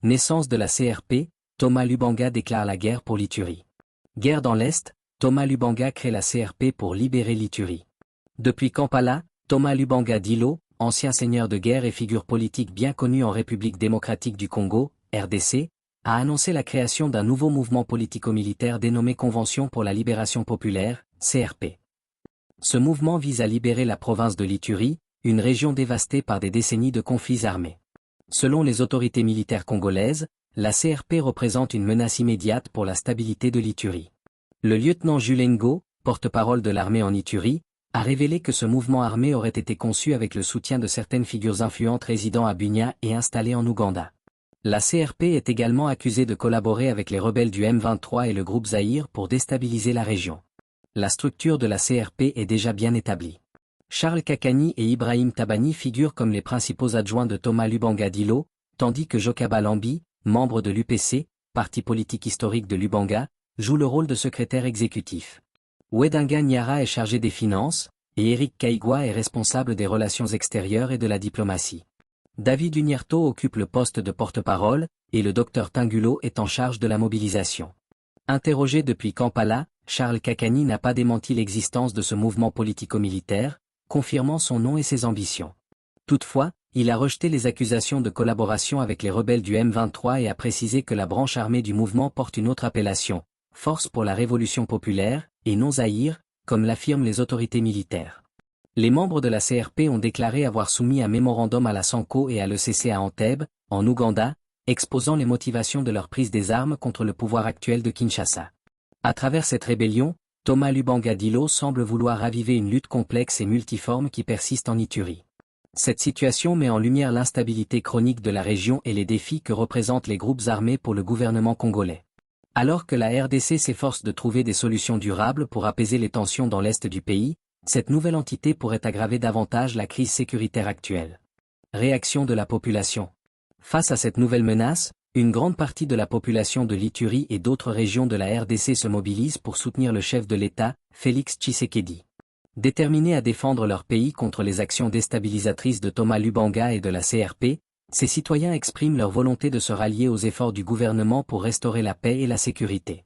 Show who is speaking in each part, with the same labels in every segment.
Speaker 1: Naissance de la CRP, Thomas Lubanga déclare la guerre pour l'Ituri. Guerre dans l'Est, Thomas Lubanga crée la CRP pour libérer l'Ituri. Depuis Kampala, Thomas Lubanga Dilo, ancien seigneur de guerre et figure politique bien connue en République démocratique du Congo, RDC, a annoncé la création d'un nouveau mouvement politico-militaire dénommé Convention pour la libération populaire, CRP. Ce mouvement vise à libérer la province de l'Ituri, une région dévastée par des décennies de conflits armés. Selon les autorités militaires congolaises, la CRP représente une menace immédiate pour la stabilité de l'Ituri. Le lieutenant Jules Ngo, porte-parole de l'armée en Ituri, a révélé que ce mouvement armé aurait été conçu avec le soutien de certaines figures influentes résidant à Bunia et installées en Ouganda. La CRP est également accusée de collaborer avec les rebelles du M23 et le groupe Zaïre pour déstabiliser la région. La structure de la CRP est déjà bien établie. Charles Kakani et Ibrahim Tabani figurent comme les principaux adjoints de Thomas Lubanga Dilo, tandis que Jokaba Lambi, membre de l'UPC, parti politique historique de Lubanga, joue le rôle de secrétaire exécutif. Wedinga Nyara est chargé des finances, et Eric Kaigwa est responsable des relations extérieures et de la diplomatie. David Unyerto occupe le poste de porte-parole, et le Dr Tingulo est en charge de la mobilisation. Interrogé depuis Kampala, Charles Kakani n'a pas démenti l'existence de ce mouvement politico-militaire, confirmant son nom et ses ambitions. Toutefois, il a rejeté les accusations de collaboration avec les rebelles du M23 et a précisé que la branche armée du mouvement porte une autre appellation, Force pour la Révolution Populaire, et non Zaïre, comme l'affirment les autorités militaires. Les membres de la CRP ont déclaré avoir soumis un mémorandum à la Sanko et à l'ECC à Entebbe, en Ouganda, exposant les motivations de leur prise des armes contre le pouvoir actuel de Kinshasa. À travers cette rébellion, Thomas Lubanga Dilo semble vouloir raviver une lutte complexe et multiforme qui persiste en Ituri. Cette situation met en lumière l'instabilité chronique de la région et les défis que représentent les groupes armés pour le gouvernement congolais. Alors que la RDC s'efforce de trouver des solutions durables pour apaiser les tensions dans l'est du pays, cette nouvelle entité pourrait aggraver davantage la crise sécuritaire actuelle. Réaction de la population. Face à cette nouvelle menace, une grande partie de la population de l'Ituri et d'autres régions de la RDC se mobilise pour soutenir le chef de l'État, Félix Tshisekedi. Déterminés à défendre leur pays contre les actions déstabilisatrices de Thomas Lubanga et de la CRP, ces citoyens expriment leur volonté de se rallier aux efforts du gouvernement pour restaurer la paix et la sécurité.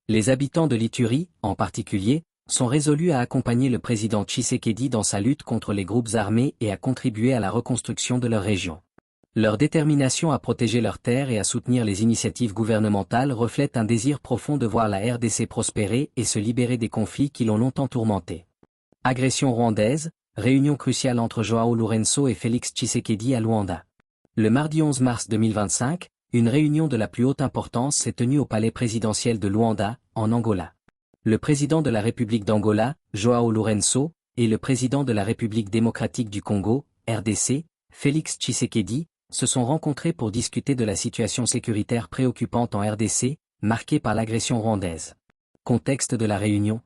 Speaker 1: Les habitants de l'Ituri, en particulier, sont résolus à accompagner le président Tshisekedi dans sa lutte contre les groupes armés et à contribuer à la reconstruction de leur région. Leur détermination à protéger leurs terres et à soutenir les initiatives gouvernementales reflète un désir profond de voir la RDC prospérer et se libérer des conflits qui l'ont longtemps tourmentée. Agression rwandaise, réunion cruciale entre Joao Lourenço et Félix Tshisekedi à Luanda. Le mardi 11 mars 2025, une réunion de la plus haute importance s'est tenue au palais présidentiel de Luanda, en Angola. Le président de la République d'Angola, Joao Lourenço, et le président de la République démocratique du Congo, RDC, Félix Tshisekedi, se sont rencontrés pour discuter de la situation sécuritaire préoccupante en RDC, marquée par l'agression rwandaise. Contexte de la réunion.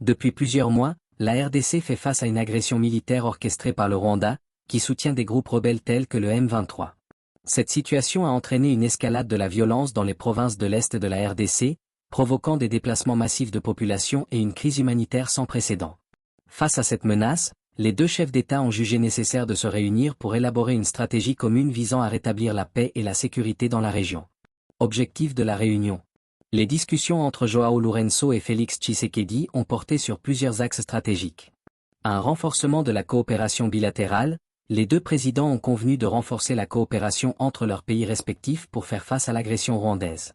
Speaker 1: Depuis plusieurs mois, la RDC fait face à une agression militaire orchestrée par le Rwanda, qui soutient des groupes rebelles tels que le M23. Cette situation a entraîné une escalade de la violence dans les provinces de l'Est de la RDC, provoquant des déplacements massifs de population et une crise humanitaire sans précédent. Face à cette menace, les deux chefs d'État ont jugé nécessaire de se réunir pour élaborer une stratégie commune visant à rétablir la paix et la sécurité dans la région. Objectif de la réunion. Les discussions entre Joao Lourenço et Félix Tshisekedi ont porté sur plusieurs axes stratégiques. Un renforcement de la coopération bilatérale. Les deux présidents ont convenu de renforcer la coopération entre leurs pays respectifs pour faire face à l'agression rwandaise.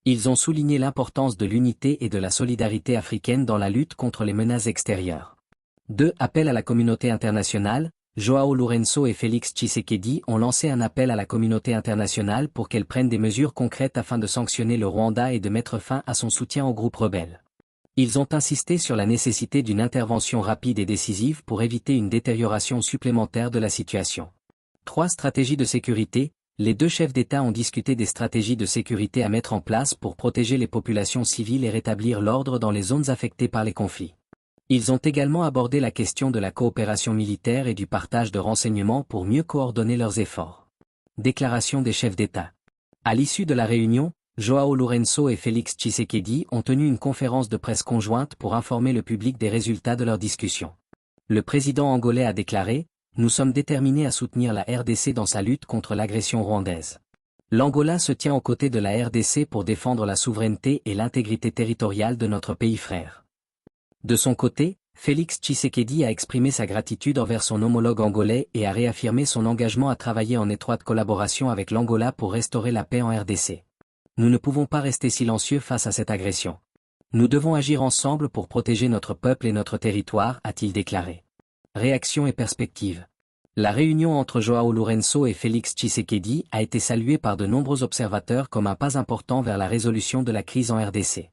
Speaker 1: Ils ont souligné l'importance de l'unité et de la solidarité africaine dans la lutte contre les menaces extérieures. 2. Appel à la communauté internationale. Joao Lourenço et Félix Tshisekedi ont lancé un appel à la communauté internationale pour qu'elle prenne des mesures concrètes afin de sanctionner le Rwanda et de mettre fin à son soutien aux groupes rebelles. Ils ont insisté sur la nécessité d'une intervention rapide et décisive pour éviter une détérioration supplémentaire de la situation. 3. Stratégie de sécurité. Les deux chefs d'État ont discuté des stratégies de sécurité à mettre en place pour protéger les populations civiles et rétablir l'ordre dans les zones affectées par les conflits. Ils ont également abordé la question de la coopération militaire et du partage de renseignements pour mieux coordonner leurs efforts. Déclaration des chefs d'État. À l'issue de la réunion, Joao Lourenço et Félix Tshisekedi ont tenu une conférence de presse conjointe pour informer le public des résultats de leurs discussions. Le président angolais a déclaré « Nous sommes déterminés à soutenir la RDC dans sa lutte contre l'agression rwandaise. L'Angola se tient aux côtés de la RDC pour défendre la souveraineté et l'intégrité territoriale de notre pays frère. De son côté, Félix Tshisekedi a exprimé sa gratitude envers son homologue angolais et a réaffirmé son engagement à travailler en étroite collaboration avec l'Angola pour restaurer la paix en RDC. Nous ne pouvons pas rester silencieux face à cette agression. Nous devons agir ensemble pour protéger notre peuple et notre territoire, a-t-il déclaré. Réaction et perspective. La réunion entre João Lourenço et Félix Tshisekedi a été saluée par de nombreux observateurs comme un pas important vers la résolution de la crise en RDC.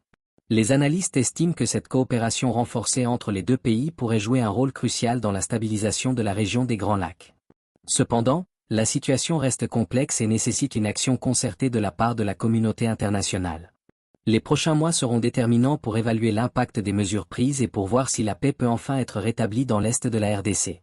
Speaker 1: Les analystes estiment que cette coopération renforcée entre les deux pays pourrait jouer un rôle crucial dans la stabilisation de la région des Grands Lacs. Cependant, la situation reste complexe et nécessite une action concertée de la part de la communauté internationale. Les prochains mois seront déterminants pour évaluer l'impact des mesures prises et pour voir si la paix peut enfin être rétablie dans l'est de la RDC.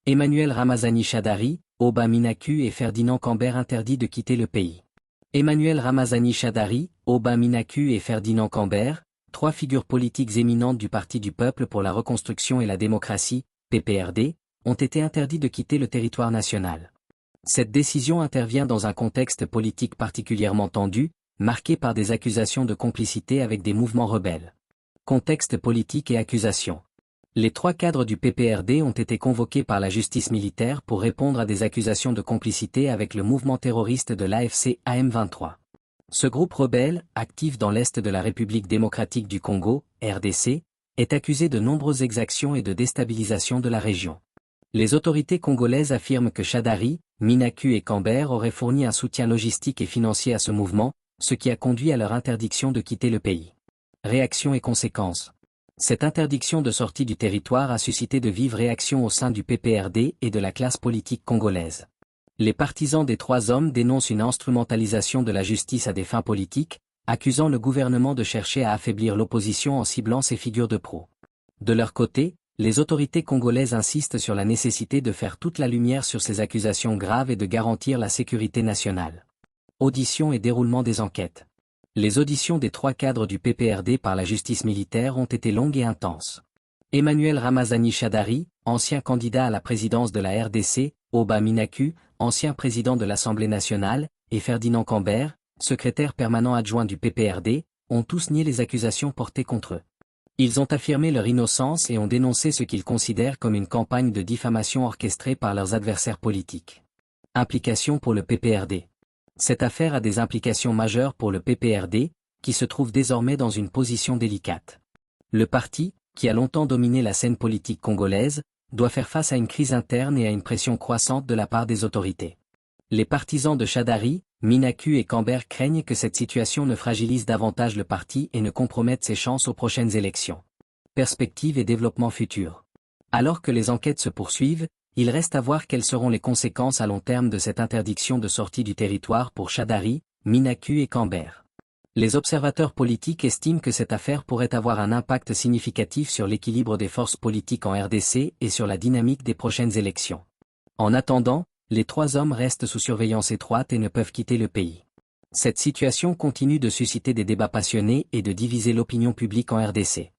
Speaker 1: Emmanuel Ramazani Shadary, Oba Minaku et Ferdinand Cambert interdits de quitter le pays. Emmanuel Ramazani Shadary, Oba Minaku et Ferdinand Cambert, trois figures politiques éminentes du Parti du Peuple pour la Reconstruction et la Démocratie, PPRD, ont été interdits de quitter le territoire national. Cette décision intervient dans un contexte politique particulièrement tendu, marqué par des accusations de complicité avec des mouvements rebelles. Contexte politique et accusations. Les trois cadres du PPRD ont été convoqués par la justice militaire pour répondre à des accusations de complicité avec le mouvement terroriste de l'AFC AM23. Ce groupe rebelle, actif dans l'est de la République démocratique du Congo, RDC, est accusé de nombreuses exactions et de déstabilisation de la région. Les autorités congolaises affirment que Shadary, Minaku et Cambert auraient fourni un soutien logistique et financier à ce mouvement, ce qui a conduit à leur interdiction de quitter le pays. Réactions et conséquences. Cette interdiction de sortie du territoire a suscité de vives réactions au sein du PPRD et de la classe politique congolaise. Les partisans des trois hommes dénoncent une instrumentalisation de la justice à des fins politiques, accusant le gouvernement de chercher à affaiblir l'opposition en ciblant ses figures de proue. De leur côté, les autorités congolaises insistent sur la nécessité de faire toute la lumière sur ces accusations graves et de garantir la sécurité nationale. Audition et déroulement des enquêtes. Les auditions des trois cadres du PPRD par la justice militaire ont été longues et intenses. Emmanuel Ramazani Shadary, ancien candidat à la présidence de la RDC, Oba Minaku, ancien président de l'Assemblée nationale, et Ferdinand Cambert, secrétaire permanent adjoint du PPRD, ont tous nié les accusations portées contre eux. Ils ont affirmé leur innocence et ont dénoncé ce qu'ils considèrent comme une campagne de diffamation orchestrée par leurs adversaires politiques. Implications pour le PPRD. Cette affaire a des implications majeures pour le PPRD, qui se trouve désormais dans une position délicate. Le parti, qui a longtemps dominé la scène politique congolaise, doit faire face à une crise interne et à une pression croissante de la part des autorités. Les partisans de Shadary, Minaku et Cambert craignent que cette situation ne fragilise davantage le parti et ne compromette ses chances aux prochaines élections. Perspectives et développement futur. Alors que les enquêtes se poursuivent, il reste à voir quelles seront les conséquences à long terme de cette interdiction de sortie du territoire pour Shadary, Minaku et Cambert. Les observateurs politiques estiment que cette affaire pourrait avoir un impact significatif sur l'équilibre des forces politiques en RDC et sur la dynamique des prochaines élections. En attendant, les trois hommes restent sous surveillance étroite et ne peuvent quitter le pays. Cette situation continue de susciter des débats passionnés et de diviser l'opinion publique en RDC.